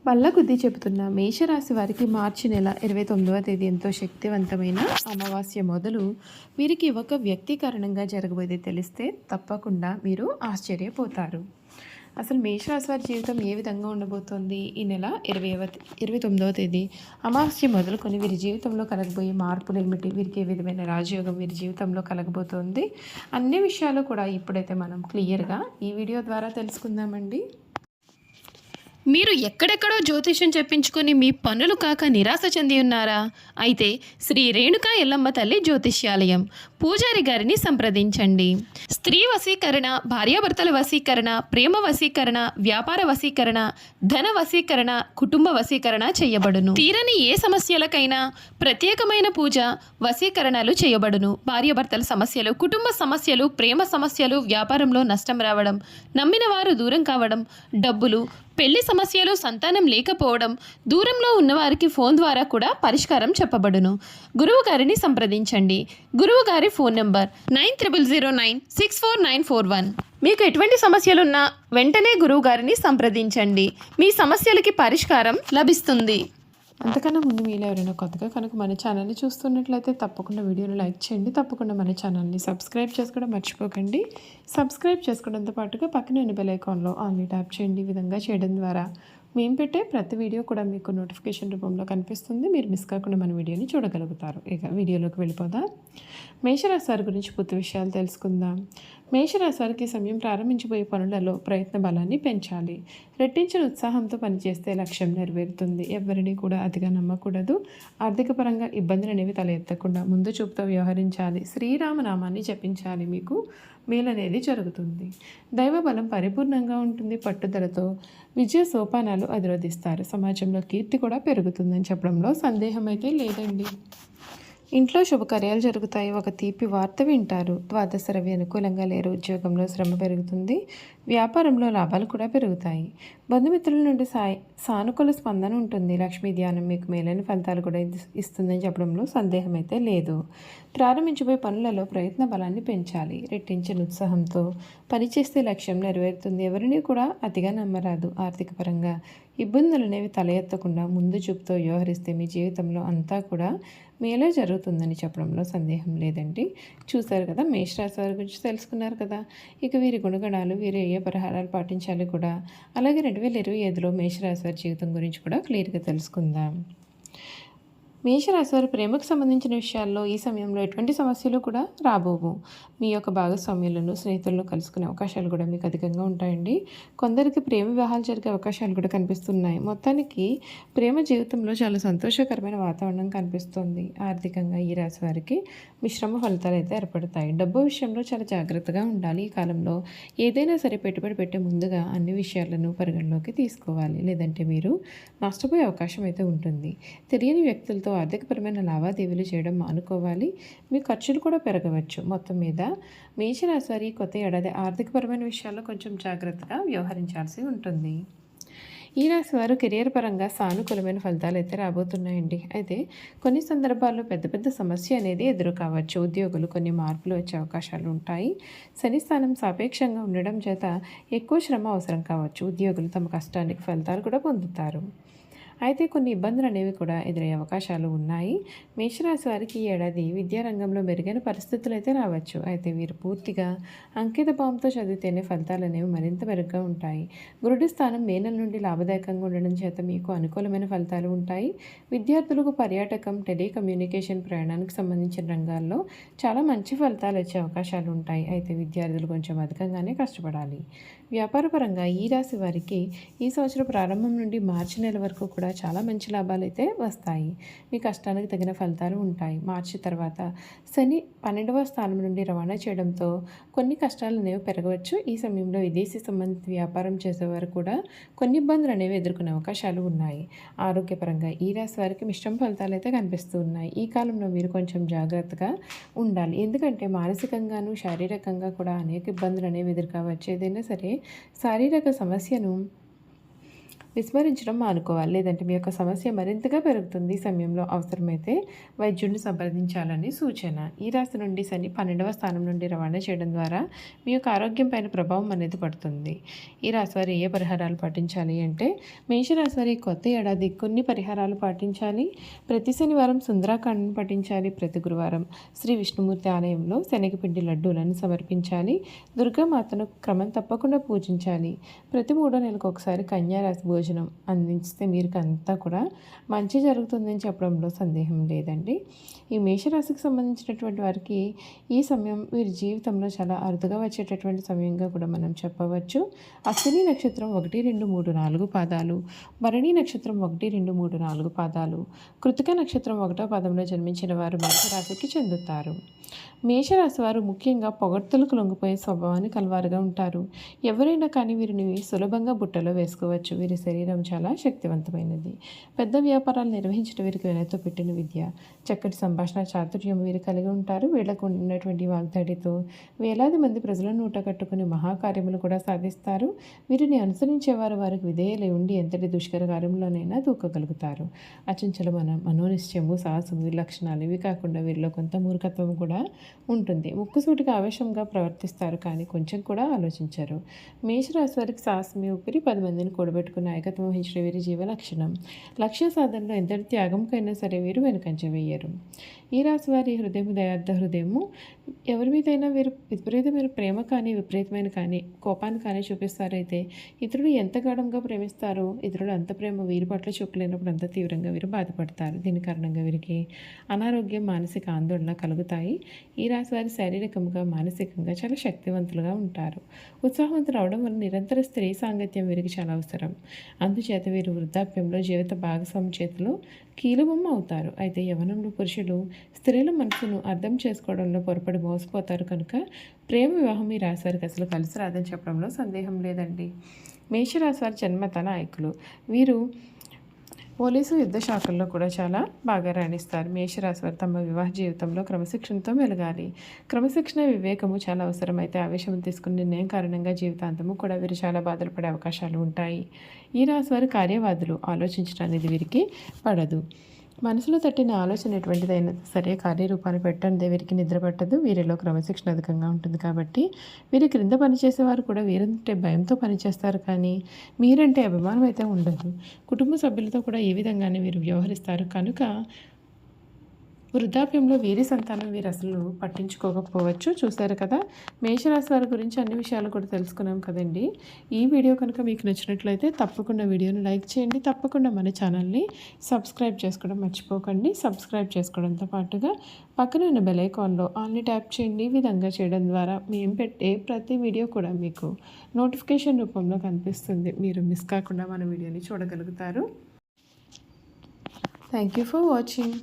వల్లకొద్దీ చెబుతున్న మేషరాశి వారికి మార్చి నెల 29వ తేదీ ఎంతో శక్తివంతమైన అమావాస్య మొదలు వీరికి ఒక వ్యక్తీకరణంగా జరగబోయేది తెలిస్తే తప్పకుండా మీరు ఆశ్చర్యపోతారు. అసలు మేషరాశి వారి జీవితం ఏ విధంగా ఉండబోతోంది? ఈ నెల 29వ తేదీ అమావాస్య మొదలుకొని వీరి జీవితంలో కలగబోయే మార్పులు ఏమిటి? వీరికి ఏ విధమైన రాజయోగం వీరి జీవితంలో కలగబోతోంది? అన్ని విషయాలు కూడా ఇప్పుడైతే మనం క్లియర్గా ఈ వీడియో ద్వారా తెలుసుకుందామండి. మీరు ఎక్కడెక్కడో జ్యోతిష్యం చెప్పించుకొని మీ పనులు కాక నిరాశ చెంది ఉన్నారా? అయితే శ్రీ రేణుకా ఎల్లమ్మ తల్లి జ్యోతిష్యాలయం పూజారి గారిని సంప్రదించండి. స్త్రీ వశీకరణ, భార్యాభర్తల వశీకరణ, ప్రేమ వశీకరణ, వ్యాపార వశీకరణ, ధన వశీకరణ, కుటుంబ వశీకరణ చేయబడును. తీరని ఏ సమస్యలకైనా ప్రత్యేకమైన పూజ వశీకరణలు చేయబడును. భార్యాభర్తల సమస్యలు, కుటుంబ సమస్యలు, ప్రేమ సమస్యలు, వ్యాపారంలో నష్టం రావడం, నమ్మిన వారు దూరం కావడం, డబ్బులు, పెళ్లి సమస్యలు, సంతానం లేకపోవడం, దూరంలో ఉన్నవారికి ఫోన్ ద్వారా కూడా పరిష్కారం చెప్పబడును. గురువు గారిని సంప్రదించండి. గురువు గారి ఫోన్ నంబర్ 90096491. మీకు ఎటువంటి సమస్యలున్నా వెంటనే గురువు గారిని సంప్రదించండి. మీ సమస్యలకి పరిష్కారం లభిస్తుంది. అంతకన్నా ముందు మీరు ఎవరైనా కొత్తగా కనుక మన ఛానల్ని చూస్తున్నట్లయితే తప్పకుండా వీడియోని లైక్ చేయండి. తప్పకుండా మన ఛానల్ని సబ్స్క్రైబ్ చేసుకోవడం మర్చిపోకండి. సబ్స్క్రైబ్ చేసుకోవడంతో పాటుగా పక్కన ఉన్న బెల్ ఐకాన్లో ఆన్లీ ట్యాప్ చేయండి. ఈ విధంగా చేయడం ద్వారా మేము పెట్టే ప్రతి వీడియో కూడా మీకు నోటిఫికేషన్ రూపంలో కనిపిస్తుంది. మీరు మిస్ కాకుండా మన వీడియోని చూడగలుగుతారు. ఇక వీడియోలోకి వెళ్ళిపోదాం. మేషరాశి వారి గురించి పూర్తి విషయాలు తెలుసుకుందాం. మేషరాశి వారికి సమయం ప్రారంభించబోయే పనులలో ప్రయత్న బలాన్ని పెంచాలి. రెట్టించిన ఉత్సాహంతో పనిచేస్తే లక్ష్యం నెరవేరుతుంది. ఎవరిని కూడా అతిగా నమ్మకూడదు. ఆర్థిక పరంగా ఇబ్బందులు అనేవి తల ఎత్తకుండా ముందు చూపుతో వ్యవహరించాలి. శ్రీరామనామాన్ని జపించాలి. మీకు మేలు అనేది జరుగుతుంది. దైవ బలం పరిపూర్ణంగా ఉంటుంది. పట్టుదలతో విజయ సోపానాలు అధిరోధిస్తారు. సమాజంలో కీర్తి కూడా పెరుగుతుందని చెప్పడంలో సందేహం అయితే లేదండి. ఇంట్లో శుభకార్యాలు జరుగుతాయి. ఒక తీపి వార్త వింటారు. ద్వాదశ రవి అనుకూలంగా లేరు. ఉద్యోగంలో శ్రమ పెరుగుతుంది. వ్యాపారంలో లాభాలు కూడా పెరుగుతాయి. బంధుమిత్రుల నుండి సానుకూల స్పందన ఉంటుంది. లక్ష్మీ ధ్యానం మీకు మేలైన ఫలితాలు కూడా ఇస్తుందని చెప్పడంలో సందేహం అయితే లేదు. ప్రారంభించబోయే పనులలో ప్రయత్న బలాన్ని పెంచాలి. రెట్టించిన ఉత్సాహంతో పనిచేస్తే లక్ష్యం నెరవేరుతుంది. ఎవరిని కూడా అతిగా నమ్మరాదు. ఆర్థిక పరంగా ఇబ్బందులు అనేవి తల ఎత్తకుండా ముందు చూపుతో వ్యవహరిస్తే మీ జీవితంలో అంతా కూడా మేలే జరుగుతుందని చెప్పడంలో సందేహం లేదండి. చూశారు కదా, మేషరాశి వారి గురించి తెలుసుకున్నారు కదా. ఇక వీరి గుణగణాలు, వీరు ఏ పరిహారాలు పాటించాలి కూడా, అలాగే 2025లో మేషరాశి వారి జీవితం గురించి కూడా క్లియర్గా తెలుసుకుందాం. మేషరాశి వారి ప్రేమకు సంబంధించిన విషయాల్లో ఈ సమయంలో ఎటువంటి సమస్యలు కూడా రాబోవు. మీ యొక్క భాగస్వామ్యులను, స్నేహితులను కలుసుకునే అవకాశాలు కూడా మీకు అధికంగా ఉంటాయండి. కొందరికి ప్రేమ వివాహాలు జరిగే అవకాశాలు కూడా కనిపిస్తున్నాయి. మొత్తానికి ప్రేమ జీవితంలో చాలా సంతోషకరమైన వాతావరణం కనిపిస్తుంది. ఆర్థికంగా ఈ రాశి వారికి మిశ్రమ ఫలితాలు అయితే ఏర్పడతాయి. డబ్బు విషయంలో చాలా జాగ్రత్తగా ఉండాలి. ఈ కాలంలో ఏదైనా సరే పెట్టుబడి పెట్టే ముందుగా అన్ని విషయాలను పరిగణలోకి తీసుకోవాలి. లేదంటే మీరు నష్టపోయే అవకాశం అయితే ఉంటుంది. తెలియని వ్యక్తులతో ఆర్థికపరమైన లావాదేవీలు చేయడం మానుకోవాలి. మీ ఖర్చులు కూడా పెరగవచ్చు. మొత్తం మీద మేషరాశి వారి కొత్త ఏడాది ఆర్థికపరమైన విషయాల్లో కొంచెం జాగ్రత్తగా వ్యవహరించాల్సి ఉంటుంది. ఈ రాశి వారు కెరియర్ పరంగా సానుకూలమైన ఫలితాలు అయితే రాబోతున్నాయండి. అయితే కొన్ని సందర్భాల్లో పెద్ద పెద్ద సమస్య అనేది ఎదురు కావచ్చు. ఉద్యోగులు కొన్ని మార్పులు వచ్చే అవకాశాలు ఉంటాయి. శని స్థానం సాపేక్షంగా ఉండడం చేత ఎక్కువ శ్రమ అవసరం కావచ్చు. ఉద్యోగులు తమ కష్టానికి ఫలితాలు కూడా పొందుతారు. అయితే కొన్ని ఇబ్బందులు అనేవి కూడా ఎదురయ్యే అవకాశాలు ఉన్నాయి. మేషరాశి వారికి ఈ ఏడాది విద్యారంగంలో మెరుగైన పరిస్థితులు అయితే రావచ్చు. అయితే వీరు పూర్తిగా అంకిత భావంతో చదివితేనే ఫలితాలు అనేవి మరింత మెరుగ్గా ఉంటాయి. గురుడి స్థానం మే నెల నుండి లాభదాయకంగా ఉండడం చేత మీకు అనుకూలమైన ఫలితాలు ఉంటాయి. విద్యార్థులకు పర్యాటకం, టెలికమ్యూనికేషన్, ప్రయాణానికి సంబంధించిన రంగాల్లో చాలా మంచి ఫలితాలు వచ్చే అవకాశాలు ఉంటాయి. అయితే విద్యార్థులు కొంచెం అధికంగానే కష్టపడాలి. వ్యాపారపరంగా ఈ రాశి వారికి ఈ సంవత్సరం ప్రారంభం నుండి మార్చి నెల వరకు కూడా చాలా మంచి లాభాలు అయితే వస్తాయి. మీ కష్టానికి తగిన ఫలితాలు ఉంటాయి. మార్చి తర్వాత శని 12వ స్థానం నుండి రవాణా చేయడంతో కొన్ని కష్టాలు అనేవి పెరగవచ్చు. ఈ సమయంలో విదేశీ సంబంధిత వ్యాపారం చేసేవారు కూడా కొన్ని ఇబ్బందులు అనేవి ఎదుర్కొనే అవకాశాలు ఉన్నాయి. ఆరోగ్యపరంగా ఈ రాశి వారికి మిశ్రమ ఫలితాలు అయితే కనిపిస్తూ ఉన్నాయి. ఈ కాలంలో మీరు కొంచెం జాగ్రత్తగా ఉండాలి. ఎందుకంటే మానసికంగాను శారీరకంగా కూడా అనేక ఇబ్బందులు అనేవి ఎదుర్కోవచ్చు. ఏదైనా సరే శారీరక సమస్యను విస్మరించడం మానుకోవాలి. లేదంటే మీ యొక్క సమస్య మరింతగా పెరుగుతుంది. ఈ సమయంలో అవసరమైతే వైద్యుడిని సంప్రదించాలని సూచన. ఈ రాశి నుండి శని 12వ స్థానం నుండి రవాణా చేయడం ద్వారా మీ యొక్క ఆరోగ్యం పైన ప్రభావం అనేది పడుతుంది. ఈ రాశి వారు ఏ పరిహారాలు పాటించాలి అంటే, మేషరాశి వారి కొత్త ఏడాది కొన్ని పరిహారాలు పాటించాలి. ప్రతి శనివారం సుందరాకాండను పఠించాలి. ప్రతి గురువారం శ్రీ విష్ణుమూర్తి ఆలయంలో శనగపిండి లడ్డూలను సమర్పించాలి. దుర్గామాతను క్రమం తప్పకుండా పూజించాలి. ప్రతి 3 నెలలకు ఒకసారి కన్యారాశి భోజనం అందించితే మీరుకంతా కూడా మంచి జరుగుతుందని చెప్పడంలో సందేహం లేదండి. ఈ మేషరాశికి సంబంధించినటువంటి వారికి ఈ సమయం వీరి జీవితంలో చాలా అరుదుగా వచ్చేటటువంటి సమయంగా కూడా మనం చెప్పవచ్చు. అశ్విని నక్షత్రం 1, 2, 3, 4 పాదాలు, భరణి నక్షత్రం 1, 2, 3, 4 పాదాలు, కృతిక నక్షత్రం 1వ పాదంలో జన్మించిన వారు మేషరాశికి చెందుతారు. మేషరాశి వారు ముఖ్యంగా పొగడ్తలకు లొంగిపోయే స్వభావాన్ని కలవారుగా ఉంటారు. ఎవరైనా కానీ వీరిని సులభంగా బుట్టలో వేసుకోవచ్చు. వీరి శరీరం చాలా శక్తివంతమైనది. పెద్ద వ్యాపారాలు నిర్వహించడం వీరికి వెనతో పెట్టిన విద్య. చక్కటి సంభాషణ చాతుర్యం వీరు కలిగి ఉంటారు. వీళ్లకు ఉన్నటువంటి వాగ్దాడితో వేలాది మంది ప్రజలను నూట కట్టుకుని మహాకార్యములు కూడా సాధిస్తారు. వీరిని అనుసరించేవారు వారికి విధేయులై ఉండి ఎంతటి దుష్కర కార్యంలోనైనా దూకగలుగుతారు. అచంచల మనోనిశ్చయము, సాహసము వీరి లక్షణాలు. ఇవి కాకుండా వీరిలో కొంత మూర్ఖత్వం కూడా ఉంటుంది. ముక్కుసూటిగా ఆవేశంగా ప్రవర్తిస్తారు, కానీ కొంచెం కూడా ఆలోచించారు. మేషరాశి వారికి సాహసమే ఊపిరి. 10 మందిని కూడబెట్టుకుని నాయకత్వం వహించడం వీరి జీవ లక్షణం. లక్ష్య సాధనలో ఎంతటి త్యాగంకైనా సరే వీరు వెనుకంజ వేయరు. ఈ రాశి వారి హృదయం దయార్థ హృదయము. ఎవరి మీదైనా వీరు విపరీతమైన ప్రేమ కానీ విపరీతమైన కానీ కోపాన్ని కానీ చూపిస్తారైతే ఇతరులు ఎంత గాఢంగా ప్రేమిస్తారో ఇతరులు అంత ప్రేమ వీరి పట్ల చూపలేనప్పుడు అంత తీవ్రంగా వీరు బాధపడతారు. దీని కారణంగా వీరికి అనారోగ్యం, మానసిక ఆందోళన కలుగుతాయి. ఈ రాశి వారి శారీరకంగా మానసికంగా చాలా శక్తివంతులుగా ఉంటారు. ఉత్సాహవంతులు అవడం వల్ల నిరంతర స్త్రీ సాంగత్యం వీరికి చాలా అవసరం. అందుచేత వీరు వృద్ధాప్యంలో జీవిత భాగస్వామి చేతిలో కీలుబొమ్మ అవుతారు. అయితే యవ్వనంలో పురుషులు స్త్రీల మనసును అర్థం చేసుకోవడంలో పొరపడి మోసపోతారు కనుక ప్రేమ వివాహం ఈ రాశి వారికి అసలు కలిసి రాదని చెప్పడంలో సందేహం లేదండి. మేషరాశి వారి జన్మత నాయకులు. వీరు పోలీసు యుద్ధ శాఖల్లో కూడా చాలా బాగా రాణిస్తారు. మేషరాశి వారు తమ వివాహ జీవితంలో క్రమశిక్షణతో మెలగాలి. క్రమశిక్షణ, వివేకము చాలా అవసరం. అయితే ఆవేశం తీసుకున్న నిర్ణయం కారణంగా జీవితాంతము కూడా వీరు చాలా బాధలు పడే అవకాశాలు ఉంటాయి. ఈ రాశి వారు కార్యవాదులు. ఆలోచించడం అనేది వీరికి పడదు. మనసులో తట్టిన ఆలోచన ఎటువంటిదైనా సరే కార్యరూపాన్ని పెట్టండి వీరికి నిద్ర పట్టదు. వీరిలో క్రమశిక్షణ అధికంగా ఉంటుంది కాబట్టి వీరి క్రింద పనిచేసేవారు కూడా వీరంటే భయంతో పనిచేస్తారు, కానీ మీరంటే అభిమానం అయితే ఉండదు. కుటుంబ సభ్యులతో కూడా ఈ విధంగానే వీరు వ్యవహరిస్తారు కనుక వృద్ధాప్యంలో వీరి సంతానం వీరు అసలు పట్టించుకోకపోవచ్చు. చూశారు కదా, మేషరాశి వారి గురించి అన్ని విషయాలు కూడా తెలుసుకున్నాం కదండి. ఈ వీడియో కనుక మీకు నచ్చినట్లయితే తప్పకుండా వీడియోని లైక్ చేయండి. తప్పకుండా మన ఛానల్ని సబ్స్క్రైబ్ చేసుకోవడం మర్చిపోకండి. సబ్స్క్రైబ్ చేసుకోవడంతో పాటుగా పక్కన ఉన్న బెల్ ఐకాన్లో ఆల్ని ట్యాప్ చేయండి. ఈ విధంగా చేయడం ద్వారా మేము పెట్టే ప్రతి వీడియో కూడా మీకు నోటిఫికేషన్ రూపంలో కనిపిస్తుంది. మీరు మిస్ కాకుండా మన వీడియోని చూడగలుగుతారు. Thank you for watching.